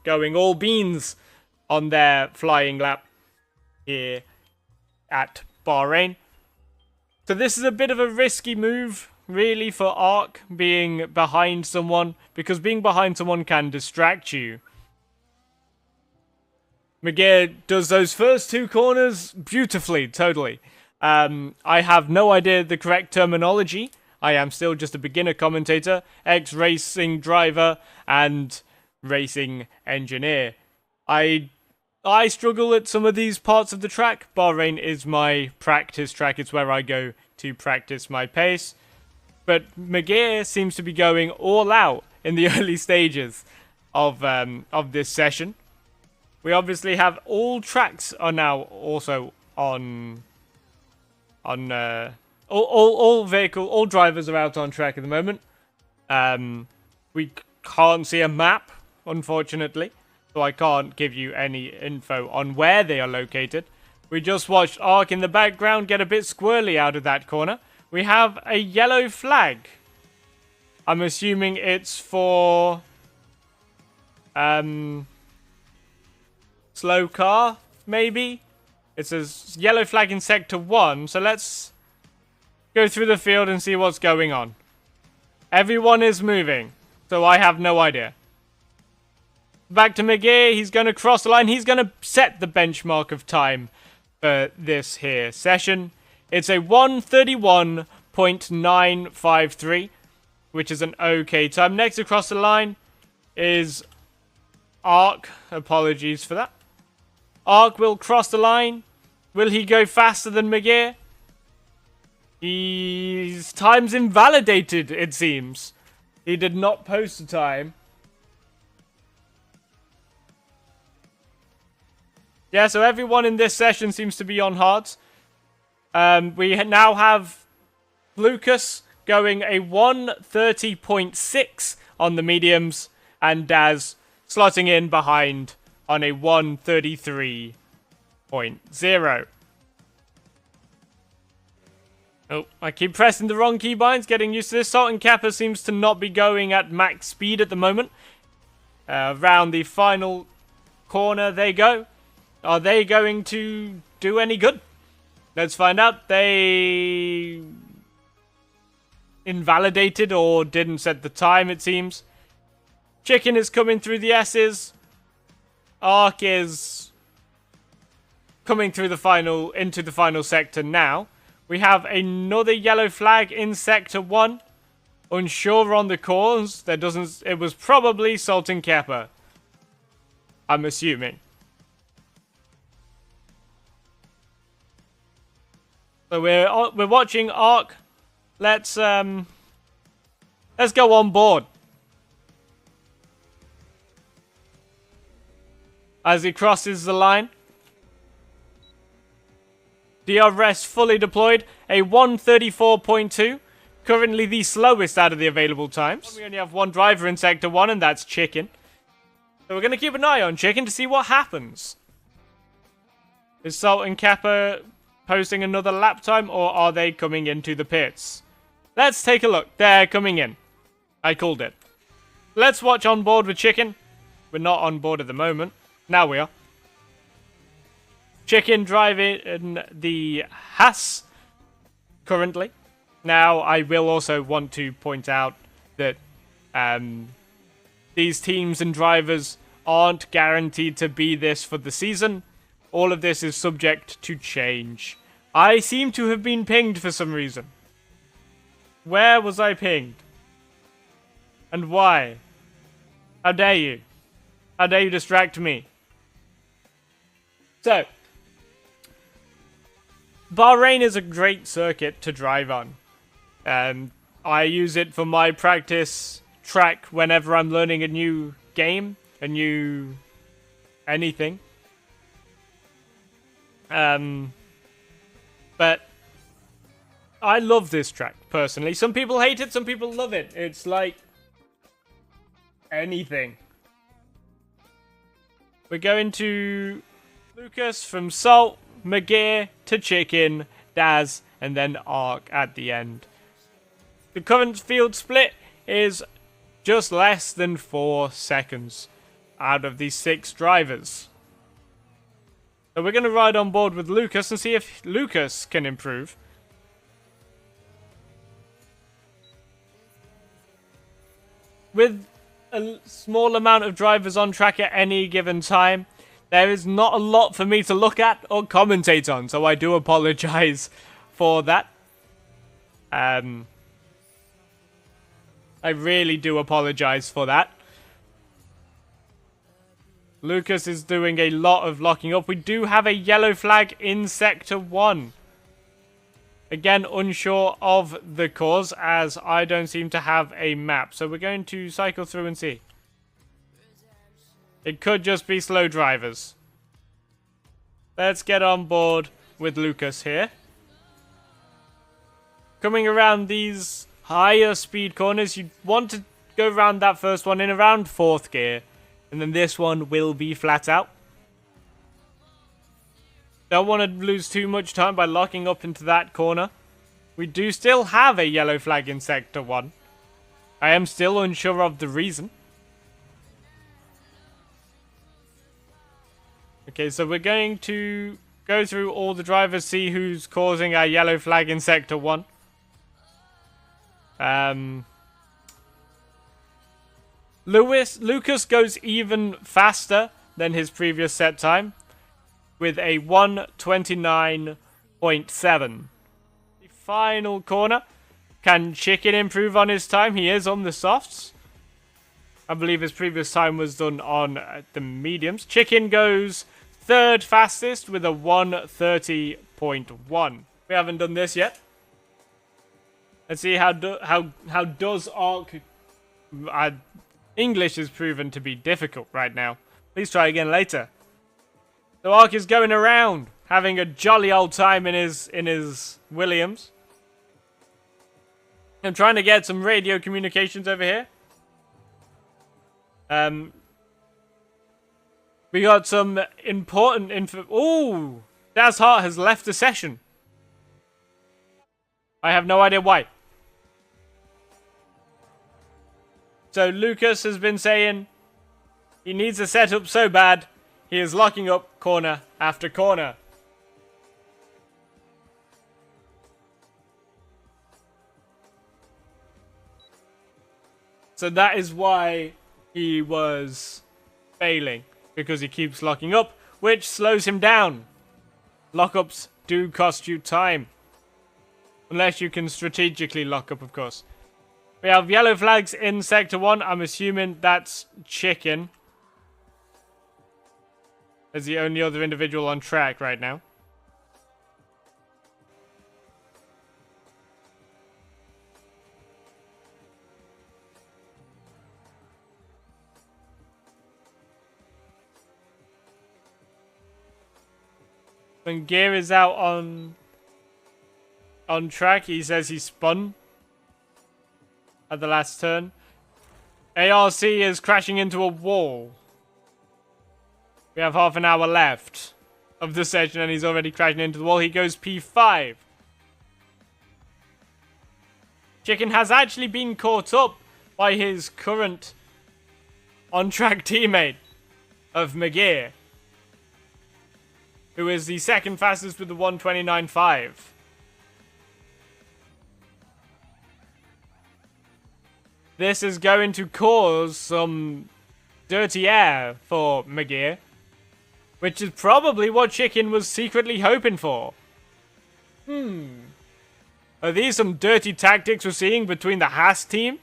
going all beans on their flying lap here at Bahrain. So this is a bit of a risky move, really, for Ark being behind someone, because being behind someone can distract you. Magir does those first two corners beautifully, totally. I have no idea the correct terminology. I am still just a beginner commentator, ex-racing driver, and racing engineer. I struggle at some of these parts of the track. Bahrain is my practice track. It's where I go to practice my pace. But Magir seems to be going all out in the early stages of this session. We obviously have all tracks are now also on all drivers are out on track at the moment. We can't see a map, unfortunately, so I can't give you any info on where they are located. We just watched Ark in the background get a bit squirrely out of that corner. We have a yellow flag. I'm assuming it's for slow car, maybe? It says yellow flag in sector 1, so let's go through the field and see what's going on. Everyone is moving, so I have no idea. Back to Magir, he's going to cross the line. He's going to set the benchmark of time for this here session. It's a 1:31.953, which is an okay time. Next across the line is Ark. Apologies for that. Ark will cross the line. Will he go faster than Magir? His time's invalidated, it seems. He did not post a time. Yeah, so everyone in this session seems to be on hards. We now have Lucas going a 1:30.6 on the mediums, and Daz slotting in behind on a 1:33.0. Oh, I keep pressing the wrong keybinds, getting used to this. Salt and Kappa seems to not be going at max speed at the moment. Around the final corner they go. Are they going to do any good? Let's find out. They invalidated or didn't set the time, it seems. Chicken is coming through the S's. Ark is coming through into the final sector now. We have another yellow flag in sector 1. Unsure on the cause. It was probably Salt and Kappa, I'm assuming. So we're watching Ark. Let's go on board. As he crosses the line. DRS fully deployed. A 1:34.2. Currently the slowest out of the available times. We only have one driver in sector 1, and that's Chicken. So we're going to keep an eye on Chicken to see what happens. Is Salt and Kappa posting another lap time, or are they coming into the pits? Let's take a look. They're coming in. I called it. Let's watch on board with Chicken. We're not on board at the moment. Now we are. Chicken driving the Haas currently. Now, I will also want to point out that these teams and drivers aren't guaranteed to be this for the season. All of this is subject to change. I seem to have been pinged for some reason. Where was I pinged? And why? How dare you? How dare you distract me? So, Bahrain is a great circuit to drive on. I use it for my practice track whenever I'm learning a new game, a new anything. But I love this track, personally. Some people hate it, some people love it. It's like anything. We're going to Lucas from Salt, Magir to Chicken, Daz, and then Ark at the end. The current field split is just less than 4 seconds. out of these 6 drivers. So we're going to ride on board with Lucas and see if Lucas can improve. With a small amount of drivers on track at any given time, there is not a lot for me to look at or commentate on, so I do apologize for that. I really do apologize for that. Lucas is doing a lot of locking up. We do have a yellow flag in Sector 1. Again, unsure of the cause, as I don't seem to have a map. So we're going to cycle through and see. It could just be slow drivers. Let's get on board with Lucas here. Coming around these higher speed corners, you want to go around that first one in around 4th gear. And then this one will be flat out. Don't want to lose too much time by locking up into that corner. We do still have a yellow flag in Sector 1. I am still unsure of the reason. Okay, so we're going to go through all the drivers, see who's causing our yellow flag in Sector 1. Lucas goes even faster than his previous set time, with a 1:29.7. The final corner. Can Chicken improve on his time? He is on the softs. I believe his previous time was done on the mediums. Chicken goes 3rd fastest with a 1:30.1. We haven't done this yet. Let's see how does Arc. English is proven to be difficult right now. Please try again later. So Ark is going around, having a jolly old time in his Williams. I'm trying to get some radio communications over here. We got some important info. Ooh, Daz Hart has left the session. I have no idea why. So Lucas has been saying he needs a setup so bad, he is locking up corner after corner. So that is why he was failing, because he keeps locking up, which slows him down. Lockups do cost you time. Unless you can strategically lock up, of course. We have yellow flags in Sector 1. I'm assuming that's Chicken. As the only other individual on track right now. When Gear is out on track, he says he spun at the last turn. ARC is crashing into a wall. We have half an hour left of the session and he's already crashing into the wall. He goes P5. Chicken has actually been caught up by his current on-track teammate of McGear, who is the 2nd fastest with the 1:29.5. This is going to cause some dirty air for McGear, which is probably what Chicken was secretly hoping for. Are these some dirty tactics we're seeing between the Haas team?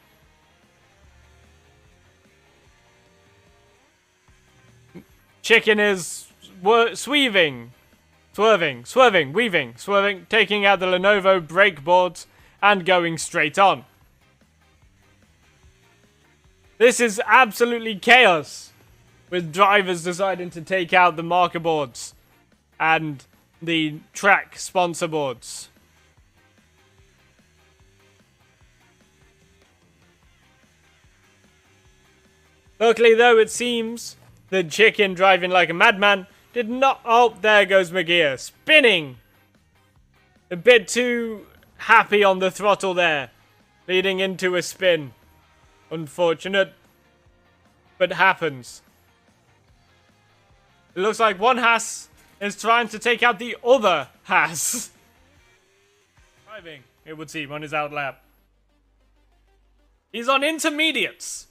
Chicken is swerving, taking out the Lenovo brake boards and going straight on. This is absolutely chaos, with drivers deciding to take out the marker boards and the track sponsor boards. Luckily though, it seems that Chicken, driving like a madman, did not... Oh, there goes McGear, spinning! A bit too happy on the throttle there, leading into a spin. Unfortunate, but happens. It looks like one Haas is trying to take out the other Haas. Driving, it would seem, on his outlap. He's on intermediates.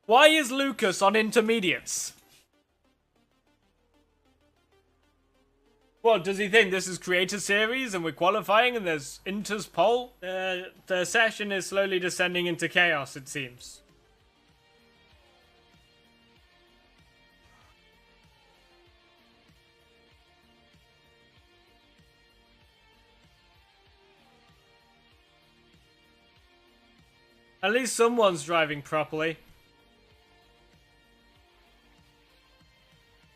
Why is Lucas on intermediates? What, does he think this is Creator Series and we're qualifying and there's Inter's pole? The session is slowly descending into chaos, it seems. At least someone's driving properly.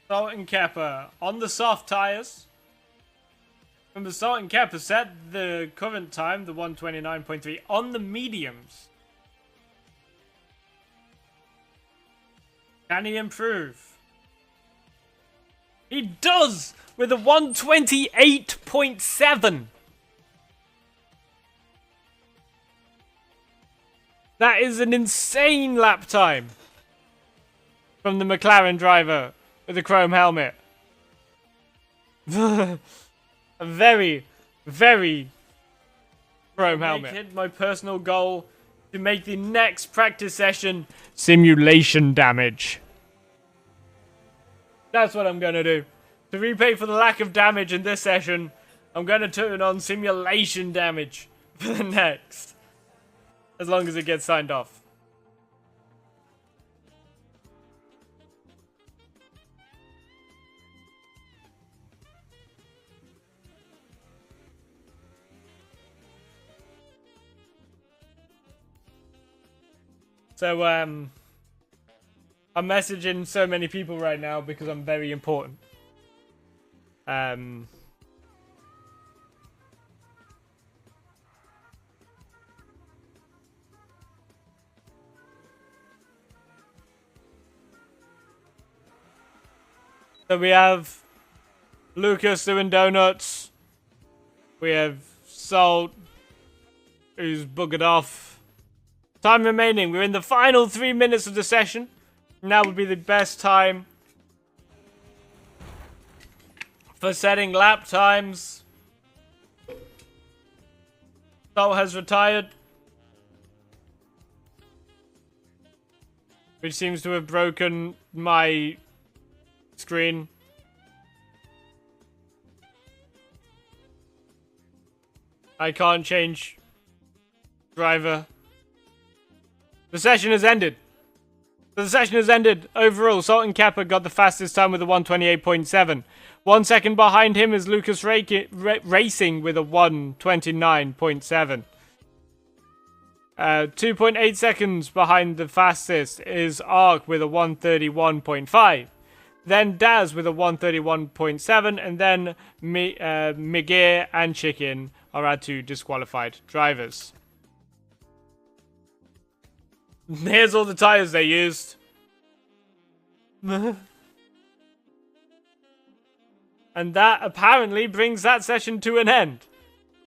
Salt and Kepper on the soft tyres. From the Salt and Kepper set the current time, the 1:29.3, on the mediums. Can he improve? He does! With a 1:28.7. That is an insane lap time from the McLaren driver with the chrome helmet. A very, very chrome helmet. Make it my personal goal to make the next practice session simulation damage. That's what I'm going to do. To repay for the lack of damage in this session, I'm going to turn on simulation damage for the next. As long as it gets signed off. So, I'm messaging so many people right now because I'm very important. So we have Lucas doing donuts. We have Salt, who's buggered off. Time remaining. We're in the final 3 minutes of the session. Now would be the best time for setting lap times. Salt has retired, which seems to have broken my screen. I can't change driver. The session has ended. The session has ended. Overall, Salt and Kepper got the fastest time with a 1:28.7. 1 second behind him is Lucas Racing with a 1:29.7. 2.8 seconds behind the fastest is Ark with a 1:31.5. Then Daz with a 1:31.7, and then Migir and Chicken are our 2 disqualified drivers. Here's all the tyres they used. And that apparently brings that session to an end.